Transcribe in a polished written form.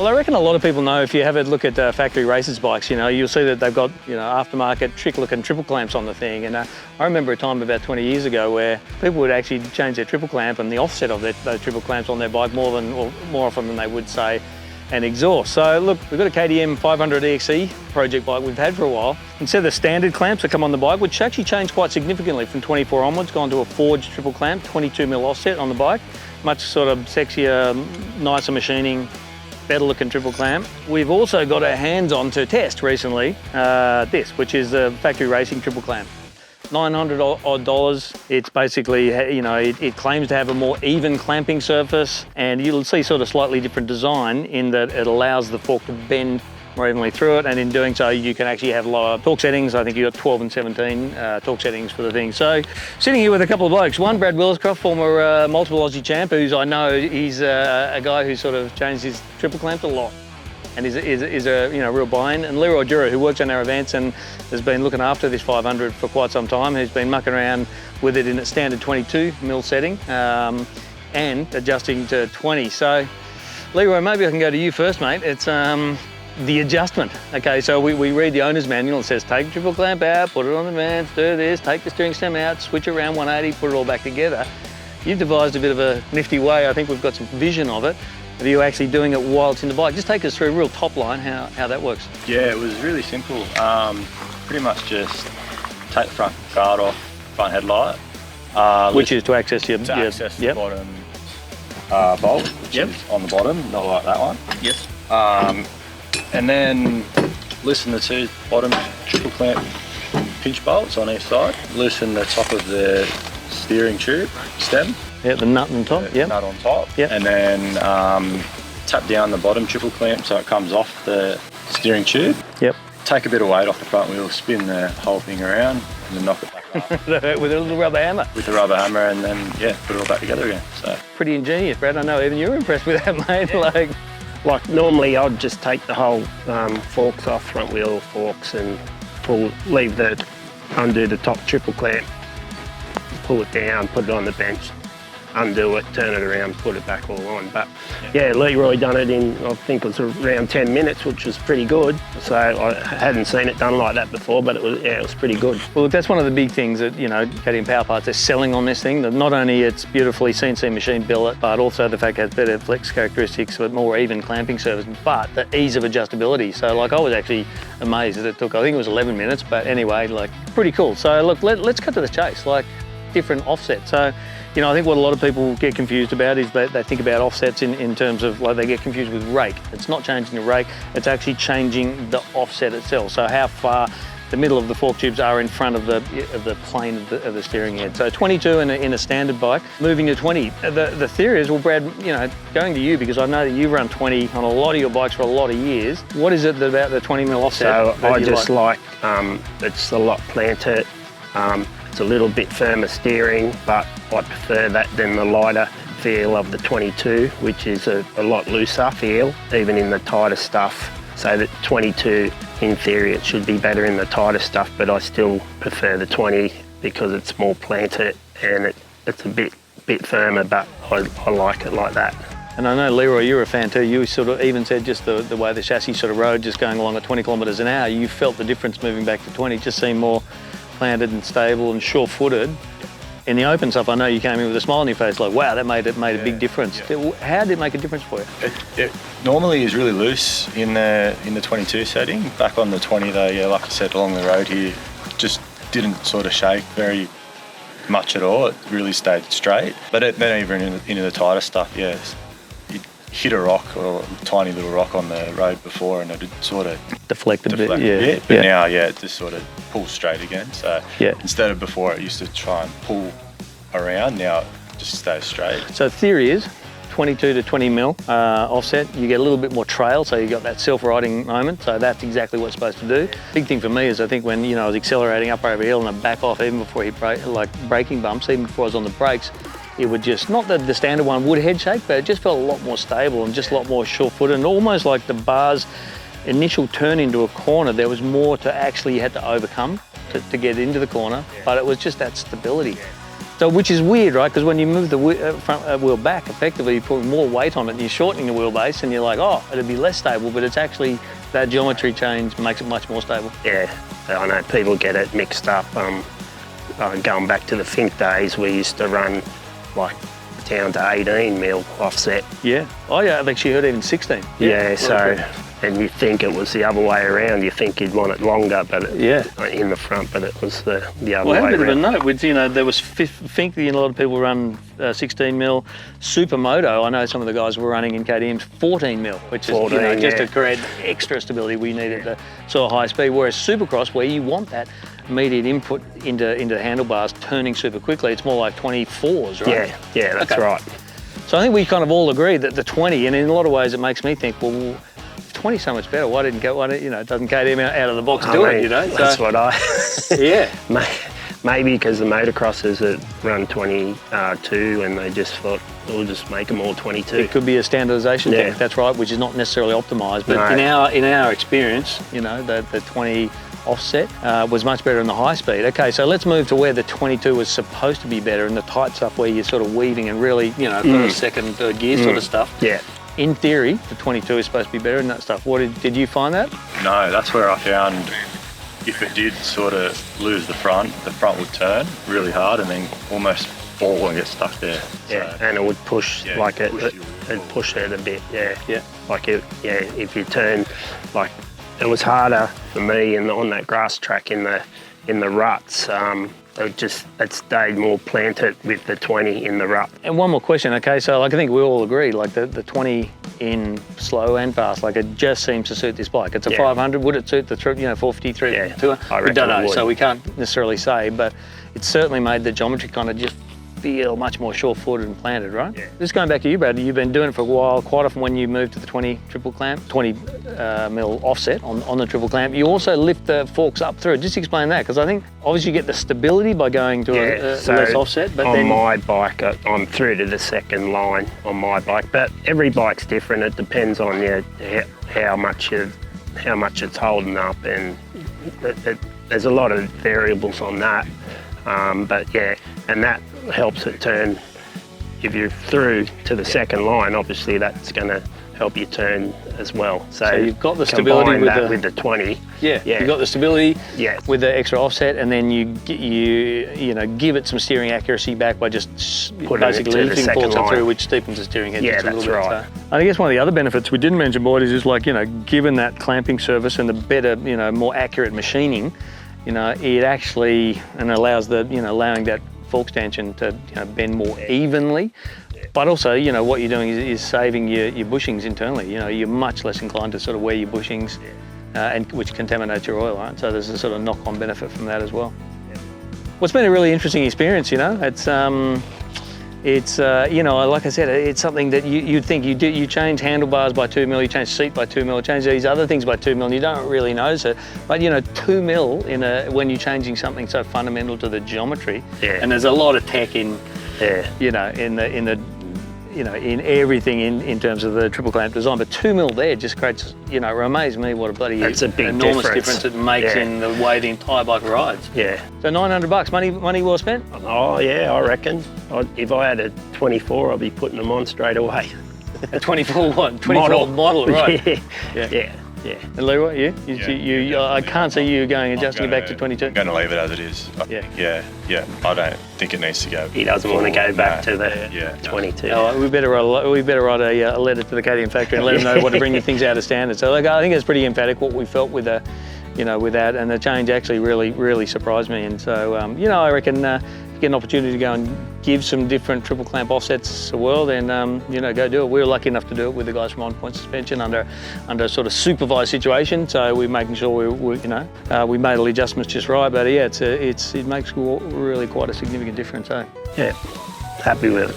Well, I reckon a lot of people know, if you have a look at factory racers bikes, you know, you'll see that they've got, you know, aftermarket trick-looking triple clamps on the thing. And I remember a time about 20 years ago where people would actually change their triple clamp and the offset of those triple clamps on their bike more often than they would, say, an exhaust. So look, we've got a KTM 500 EXE project bike we've had for a while. Instead of the standard clamps that come on the bike, which actually changed quite significantly from 24 onwards, gone to a forged triple clamp, 22mm offset on the bike. Much sort of sexier, nicer machining, better looking triple clamp. We've also got our hands on to test recently this, which is the factory racing triple clamp. $900 odd. It's basically, you know, it claims to have a more even clamping surface, and you'll see sort of slightly different design in that it allows the fork to bend more evenly through it, and in doing so you can actually have lower torque settings. I think you've got 12 and 17 torque settings for the thing. So sitting here with a couple of blokes. One, Brad Williscroft, former multiple Aussie champ, who's, I know, he's a guy who sort of changed his triple clamps a lot and is a, you know, real buy-in. And Leroy Dura, who works on our events and has been looking after this 500 for quite some time, who's been mucking around with it in its standard 22mm setting and adjusting to 20. So Leroy, maybe I can go to you first, mate. It's the adjustment. Okay, so we read the owner's manual and says, take the triple clamp out, put it on the vans, do this, take the steering stem out, switch it around 180, put it all back together. You've devised a bit of a nifty way. I think we've got some vision of it, of you actually doing it while it's in the bike. Just take us through a real top line how that works. Yeah, it was really simple. Pretty much just take the front guard off, front headlight. Which is to access your... access the bottom bolt, which is on the bottom, not like that one. Yes. And then loosen the two bottom triple clamp pinch bolts on each side. Loosen the top of the steering tube stem. Yeah, the nut on top. The nut on top. Yep. And then tap down the bottom triple clamp so it comes off the steering tube. Yep. Take a bit of weight off the front wheel, spin the whole thing around, and then knock it back up. With a little rubber hammer. With a rubber hammer, and then put it all back together again. So pretty ingenious, Brad. I know even you're impressed with that, mate. Like normally I'd just take the whole forks off, front wheel forks, and undo the top triple clamp, pull it down, put it on the bench, undo it, turn it around, put it back all on. But yeah, Leroy done it in, I think it was around 10 minutes, which was pretty good. So I hadn't seen it done like that before, but it was pretty good. Well, that's one of the big things that, you know, KTM Powerparts are selling on this thing. That not only it's beautifully CNC machine built, but also the fact it has better flex characteristics with more even clamping surface, but the ease of adjustability. So like I was actually amazed that it took, I think it was 11 minutes, but anyway, like pretty cool. So look, let's cut to the chase, like different offsets. So, you know, I think what a lot of people get confused about is they think about offsets in terms of, like, they get confused with rake. It's not changing the rake, it's actually changing the offset itself. So how far the middle of the fork tubes are in front of the plane of the steering head. So 22 in a standard bike, moving to 20. The theory is, well, Brad, you know, going to you, because I know that you've run 20 on a lot of your bikes for a lot of years. What is it about the 20mm offset? So I just like it's a lot planted. It's a little bit firmer steering, but I prefer that than the lighter feel of the 22, which is a lot looser feel, even in the tighter stuff. So that 22, in theory, it should be better in the tighter stuff, but I still prefer the 20 because it's more planted and it's a bit firmer, but I like it like that. And I know, Leroy, you're a fan too. You sort of even said just the way the chassis sort of rode, just going along at 20 kilometres an hour, you felt the difference moving back to 20, just seemed more planted and stable and sure-footed. In the open stuff, I know you came in with a smile on your face, like, wow, that made a big difference. Yeah. How did it make a difference for you? It normally is really loose in the 22 setting. Back on the 20 though, yeah, like I said, along the road here, just didn't sort of shake very much at all. It really stayed straight. But then even into the tighter stuff, yeah, you hit a rock or a tiny little rock on the road before and it sort of deflected a bit. But now, it just sort of pulls straight again. So instead of before it used to try and pull around, now it just stays straight. So the theory is 22 to 20mm offset, you get a little bit more trail, so you got that self-riding moment, so that's exactly what it's supposed to do. Big thing for me is I think when, you know, I was accelerating up over a hill and I back off even before he braking bumps, even before I was on the brakes, it would just, not that the standard one would head shake, but it just felt a lot more stable and just a lot more sure-footed, and almost like the bar's initial turn into a corner, there was more to actually you had to overcome to get into the corner, but it was just that stability. So, which is weird, right? Because when you move the front wheel back, effectively you put more weight on it and you're shortening the wheelbase and you're like, oh, it'd be less stable, but it's actually, that geometry change makes it much more stable. Yeah, I know people get it mixed up. Going back to the Fink days, we used to run like down to 18 mil offset. Yeah. Oh yeah, I've actually heard even 16. Yeah, so, and you think it was the other way around. You think you'd want it longer, but in the front, but it was the other way Well, I had a bit of a around. note with, you know, there was Fink, a lot of people run 16 mil. Supermoto, I know some of the guys were running in KTM's 14 mil, which is 14, you know, just yeah. to create extra stability we needed the sort of high speed. Whereas Supercross, where you want that immediate input into handlebars turning super quickly, it's more like 24s, right? Yeah, that's right. So I think we kind of all agree that the 20, and in a lot of ways it makes me think, well, if 20 is so much better, why didn't you know, doesn't KTM out of the box do it, you know? That's what I... Yeah. Maybe because the motocrossers had run 22 and they just thought, we'll just make them all 22. It could be a standardisation thing, that's right, which is not necessarily optimised. But in our experience, you know, the 20 offset was much better in the high speed. Okay, so let's move to where the 22 was supposed to be better, in the tight stuff where you're sort of weaving and really, you know, first, second, third gear sort of stuff. Yeah. In theory, the 22 is supposed to be better in that stuff. What did you find that? No, that's where I found if it did sort of lose the front would turn really hard and then almost fall and get stuck there. Yeah, so, and it would push like push it'd push it a bit. Yeah. Like if you turn, like it was harder for me on that grass track in the ruts. It stayed more planted with the 20 in the rut. And one more question, okay, so like I think we all agree, like the 20 in slow and fast, like it just seems to suit this bike. It's a 500, would it suit the 450, 200? I reckon we don't know, it would. so we can't necessarily say, but it certainly made the geometry kind of just feel much more sure-footed and planted, right? Yeah. Just going back to you, Brad, you've been doing it for a while, quite often when you moved to the 20 triple clamp, 20 mil offset on the triple clamp, you also lift the forks up through. Just explain that, because I think obviously you get the stability by going to a less offset, but on my bike, I'm through to the second line on my bike, but every bike's different. It depends on how much it's holding up, and there's a lot of variables on that. But yeah, and that helps it turn. If you're through to the second line, obviously that's going to help you turn as well. So you've got the stability with the 20. Yeah, you've got the stability Yes. with the extra offset, and then you know give it some steering accuracy back by just basically lifting the forks up through, which steepens the steering head just a little bit. Right. So, I guess one of the other benefits we didn't mention, boys, is like, you know, given that clamping service and the better, you know, more accurate machining, you know, it actually allows allowing that fork stanchion to bend more evenly. But also, you know, what you're doing is saving your bushings internally. You know, you're much less inclined to sort of wear your bushings, and which contaminates your oil, right? So there's a sort of knock-on benefit from that as well. Well, it's been a really interesting experience. You know, it's you know, like I said, it's something that you'd think you change handlebars by 2 mil, you change seat by 2 mil, you change these other things by 2 mil, and you don't really notice it. But you know, 2 mil when you're changing something so fundamental to the geometry, and there's a lot of tech in, you know, in everything in terms of the triple clamp design, but 2 mil there just creates, you know, it amazes me what a bloody enormous difference it makes in the way the entire bike rides. Yeah. So $900, money well spent? Oh yeah, I reckon. If I had a 24, I'd be putting them on straight away. A 24 what? 24 model, right? Yeah. And Leroy, I can't see you adjusting it back to 22. I'm going to leave it as it is. Yeah. I don't think it needs to go. He doesn't want to go back to the 22. No, we better write a letter to the KTM factory and let them know what to bring your things out of standard. So like, I think it's pretty emphatic what we felt with that, and the change actually really surprised me. And so I reckon if you get an opportunity to go and give some different triple clamp offsets a whirl, then go do it. We were lucky enough to do it with the guys from On Point Suspension under a sort of supervised situation. So we're making sure we made all the adjustments just right. But yeah, it makes really quite a significant difference. Yeah, happy with it.